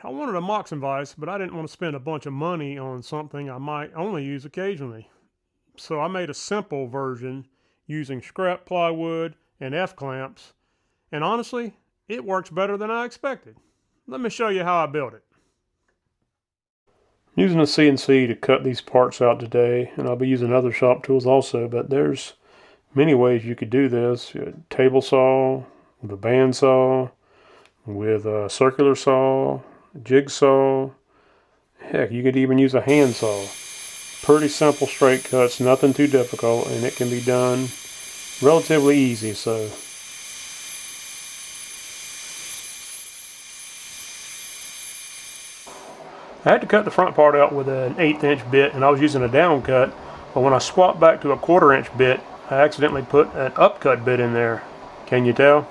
I wanted a Moxon vise, but I didn't want to spend a bunch of money on something I might only use occasionally. So I made a simple version using scrap plywood and F-clamps, and honestly, it works better than I expected. Let me show you how I built it. I'm using a CNC to cut these parts out today, and I'll be using other shop tools also, but there's many ways you could do this. A table saw, with a bandsaw, with a circular saw, a jigsaw. Heck, you could even use a handsaw. Pretty simple straight cuts, nothing too difficult, and it can be done relatively easy. So I had to cut the front part out with an 1/8 inch bit, and I was using a down cut, but when I swapped back to a 1/4 inch bit, I accidentally put an upcut bit in there. Can you tell?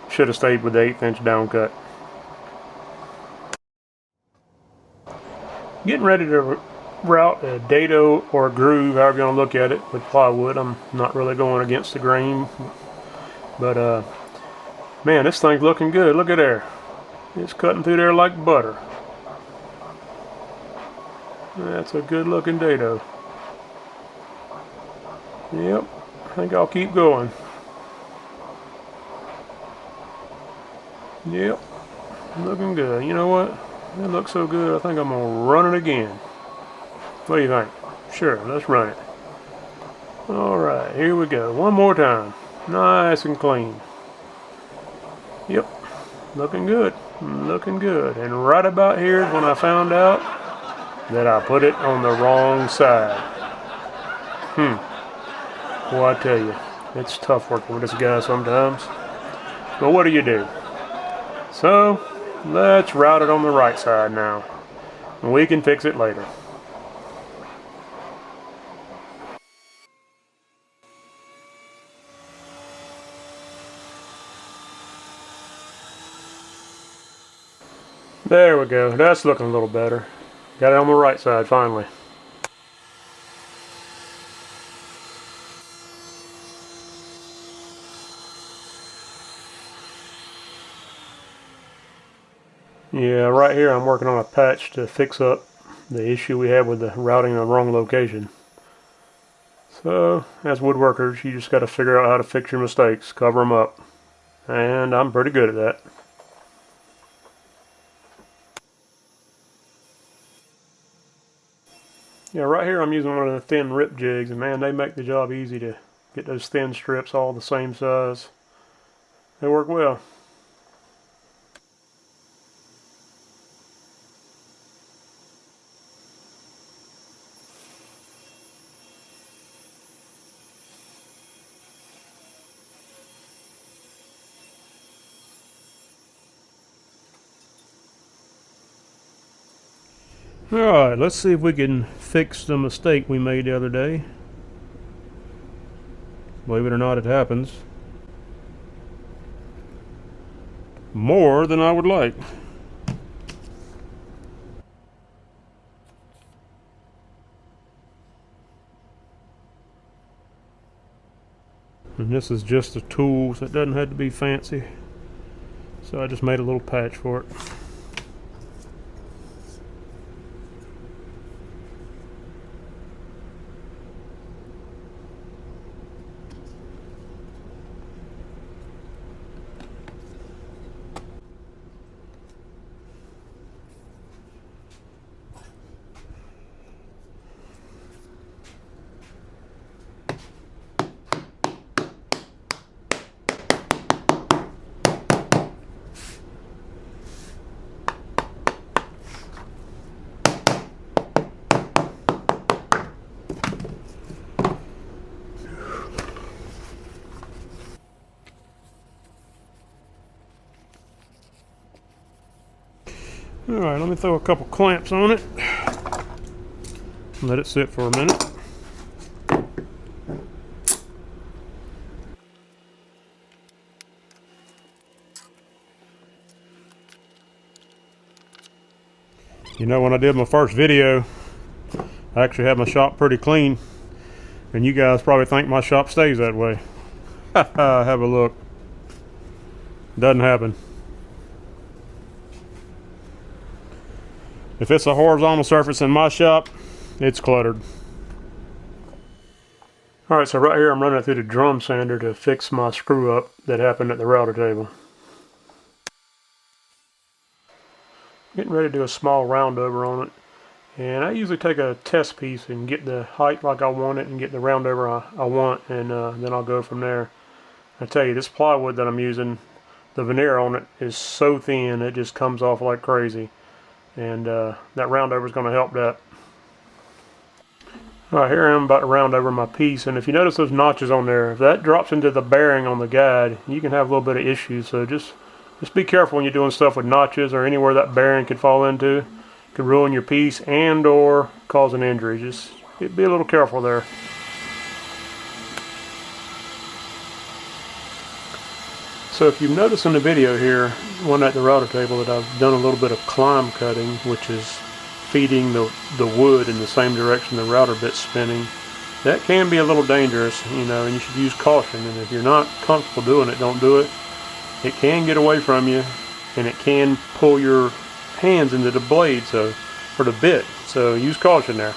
Should have stayed with the 1/8 inch down cut. Getting ready to route a dado or a groove, however you want to look at it, with plywood. I'm not really going against the grain, but man, this thing's looking good. Look at there. It's cutting through there like butter. That's a good looking dado. Yep, I think I'll keep going. Yep, looking good. You know what? It looks so good, I think I'm gonna run it again. What do you think? Sure, let's run it. Alright, here we go. One more time. Nice and clean. Yep, looking good. Looking good. And right about here is when I found out that I put it on the wrong side. Well, I tell you, it's tough working with this guy sometimes. But what do you do? So, let's route it on the right side now. We can fix it later. There we go. That's looking a little better. Got it on the right side finally. Yeah, right here I'm working on a patch to fix up the issue we had with the routing in the wrong location. So, as woodworkers, you just got to figure out how to fix your mistakes, cover them up. And I'm pretty good at that. Yeah, right here I'm using one of the thin rip jigs, and man, they make the job easy to get those thin strips all the same size. They work well. Alright, let's see if we can fix the mistake we made the other day. Believe it or not, it happens. More than I would like. And this is just a tool, so it doesn't have to be fancy. So I just made a little patch for it. Alright, let me throw a couple clamps on it. Let it sit for a minute. You know, when I did my first video, I actually had my shop pretty clean. And you guys probably think my shop stays that way. Have a look. Doesn't happen. If it's a horizontal surface in my shop, it's cluttered. Alright, so right here I'm running it through the drum sander to fix my screw up that happened at the router table. Getting ready to do a small round over on it. And I usually take a test piece and get the height like I want it and get the round over I want, and then I'll go from there. I tell you, this plywood that I'm using, the veneer on it is so thin it just comes off like crazy. And that round over is going to help that. Alright, here I am about to round over my piece, and if you notice those notches on there, if that drops into the bearing on the guide, you can have a little bit of issues. So just be careful when you're doing stuff with notches or anywhere that bearing could fall into. It could ruin your piece and or cause an injury. Just be a little careful there. So if you've noticed in the video here, one at the router table, that I've done a little bit of climb cutting, which is feeding the wood in the same direction the router bit's spinning. That can be a little dangerous, you know, and you should use caution. And if you're not comfortable doing it, don't do it. It can get away from you, and it can pull your hands into the blade, so, or the bit. So use caution there.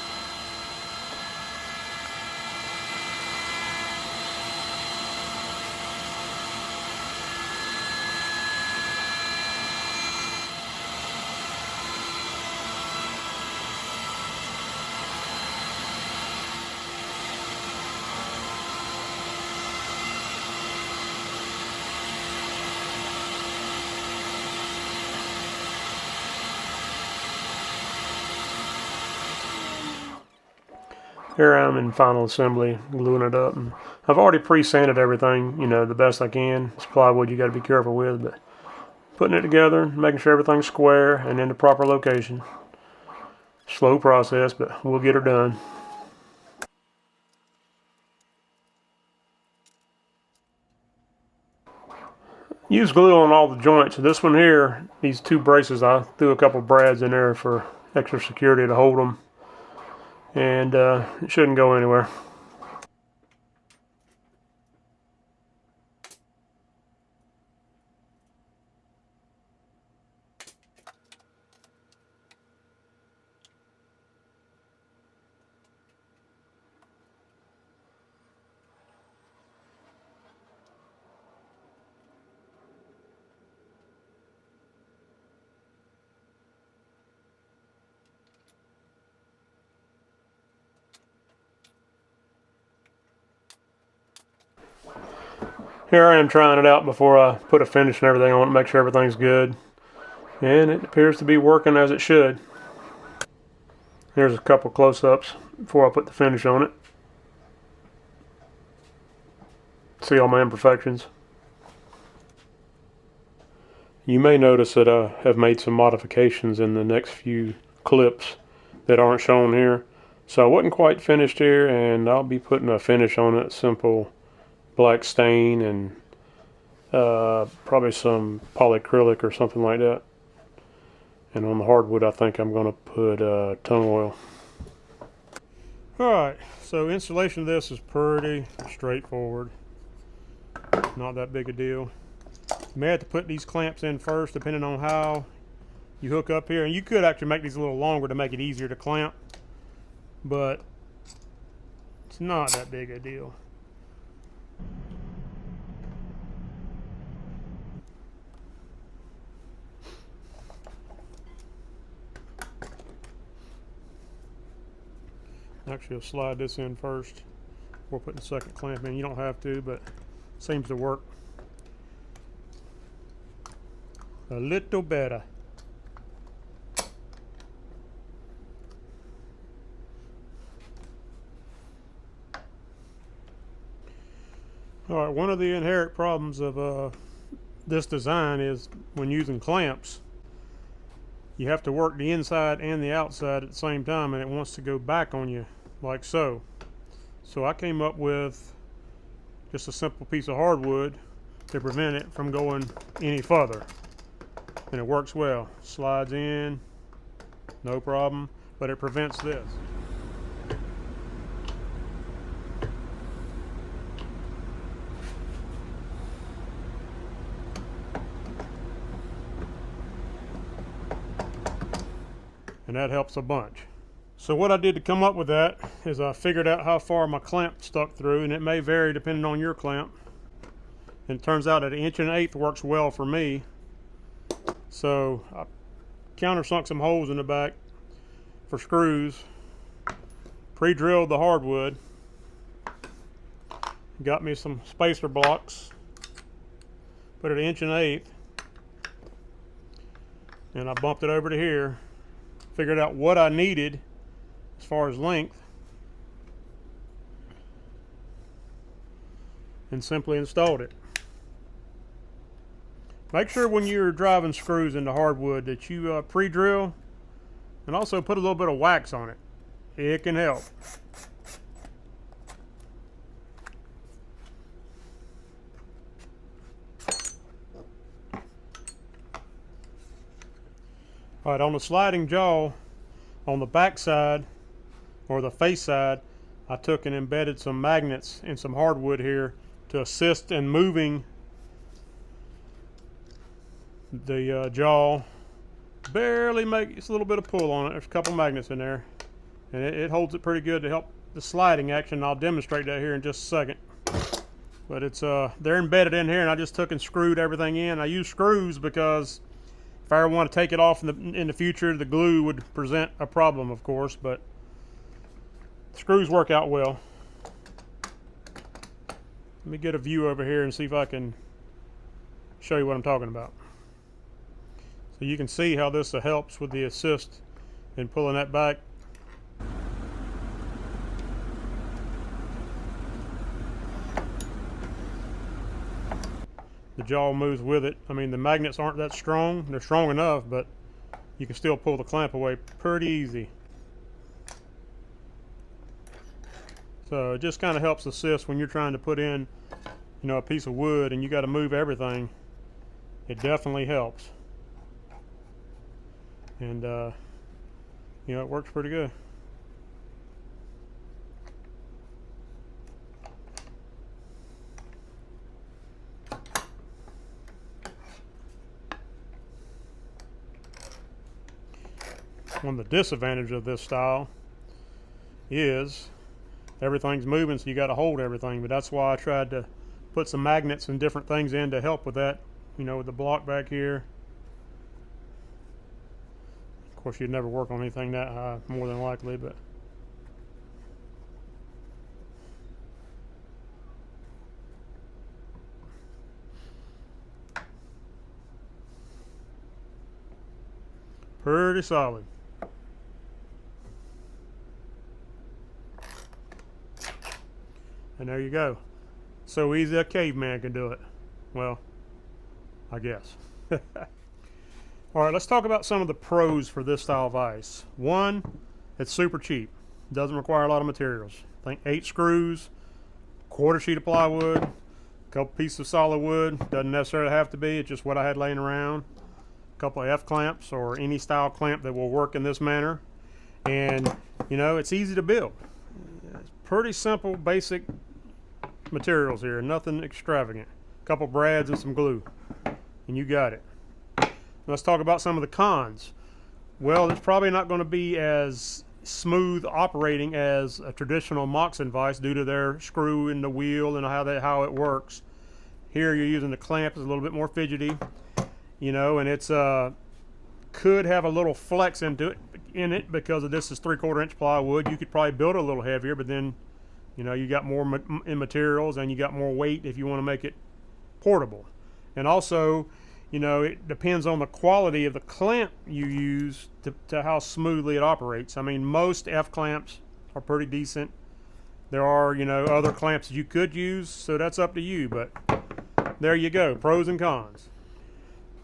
Here I am in final assembly, gluing it up. And I've already pre-sanded everything, you know, the best I can. It's plywood you got to be careful with, but putting it together, making sure everything's square and in the proper location. Slow process, but we'll get her done. Use glue on all the joints. This one here, these two braces, I threw a couple brads in there for extra security to hold them. And it shouldn't go anywhere. Here I am trying it out before I put a finish and everything on it, make sure everything's good. And it appears to be working as it should. Here's a couple close-ups before I put the finish on it. See all my imperfections. You may notice that I have made some modifications in the next few clips that aren't shown here. So I wasn't quite finished here, and I'll be putting a finish on it, simple black stain and probably some polyacrylic or something like that. And on the hardwood, I think I'm going to put tung oil. Alright, so installation of this is pretty straightforward. Not that big a deal. You may have to put these clamps in first, depending on how you hook up here. And you could actually make these a little longer to make it easier to clamp, but it's not that big a deal. Actually, I'll slide this in first before putting the second clamp in. You don't have to, but it seems to work a little better. Alright, one of the inherent problems of this design is when using clamps, you have to work the inside and the outside at the same time, and it wants to go back on you like so. So I came up with just a simple piece of hardwood to prevent it from going any further. And it works well. Slides in, no problem, but it prevents this. and that helps a bunch. So what I did to come up with that is I figured out how far my clamp stuck through, and it may vary depending on your clamp. And it turns out that 1/8 works well for me. So I countersunk some holes in the back for screws, pre-drilled the hardwood, got me some spacer blocks, put it 1/8, and I bumped it over to here, figured out what I needed as far as length, and simply installed it. Make sure when you're driving screws into hardwood that you pre-drill, and also put a little bit of wax on it. It can help. All right, on the sliding jaw, on the back side, or the face side, I took and embedded some magnets in some hardwood here to assist in moving the jaw. Barely make, it's a little bit of pull on it. There's a couple magnets in there, and it holds it pretty good to help the sliding action. I'll demonstrate that here in just a second. But it's they're embedded in here, and I just took and screwed everything in. I use screws because if I ever want to take it off in the future, the glue would present a problem, of course, but screws work out well. Let me get a view over here and see if I can show you what I'm talking about. So you can see how this helps with the assist in pulling that back. The jaw moves with it. I mean, the magnets aren't that strong. They're strong enough, but you can still pull the clamp away pretty easy. So it just kind of helps assist when you're trying to put in, you know, a piece of wood and you got to move everything. It definitely helps. And you know, it works pretty good. One of the disadvantages of this style is everything's moving, so you got to hold everything. But that's why I tried to put some magnets and different things in to help with that. You know, with the block back here. Of course, you'd never work on anything that high, more than likely, but pretty solid. And there you go. So easy a caveman can do it. Well, I guess. All right, let's talk about some of the pros for this style vise. One, it's super cheap. Doesn't require a lot of materials. I think 8 screws, quarter sheet of plywood, a couple pieces of solid wood. Doesn't necessarily have to be. It's just what I had laying around. A couple of F clamps or any style clamp that will work in this manner. And, you know, it's easy to build. It's pretty simple, basic materials here. Nothing extravagant. A couple brads and some glue. And you got it. Let's talk about some of the cons. Well, it's probably not going to be as smooth operating as a traditional Moxon vise due to their screw in the wheel and how it works. Here you're using the clamp, it's a little bit more fidgety, you know, and it's could have a little flex in it because of this is 3/4 inch plywood. You could probably build it a little heavier, but then, you know, you got more in materials and you got more weight if you want to make it portable. And also, you know, it depends on the quality of the clamp you use to how smoothly it operates. I mean, most F clamps are pretty decent. There are, you know, other clamps that you could use, so that's up to you, but there you go, pros and cons.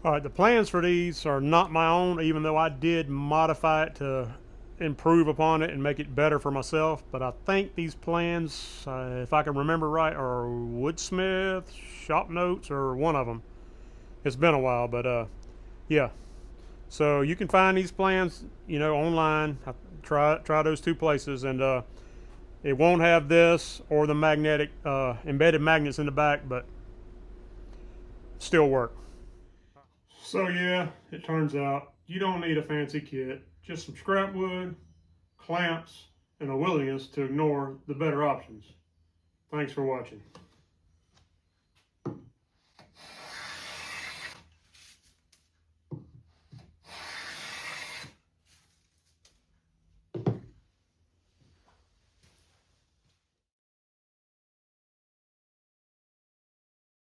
All right, the plans for these are not my own, even though I did modify it to improve upon it and make it better for myself, but I think these plans, if I can remember right, are Woodsmith, Shop Notes, or one of them. It's been a while, but yeah. So you can find these plans, you know, online. Try those 2 places, and it won't have this or the magnetic embedded magnets in the back, but still work. So yeah, it turns out You don't need a fancy kit, just some scrap wood, clamps, and a willingness to ignore the better options. Thanks for watching.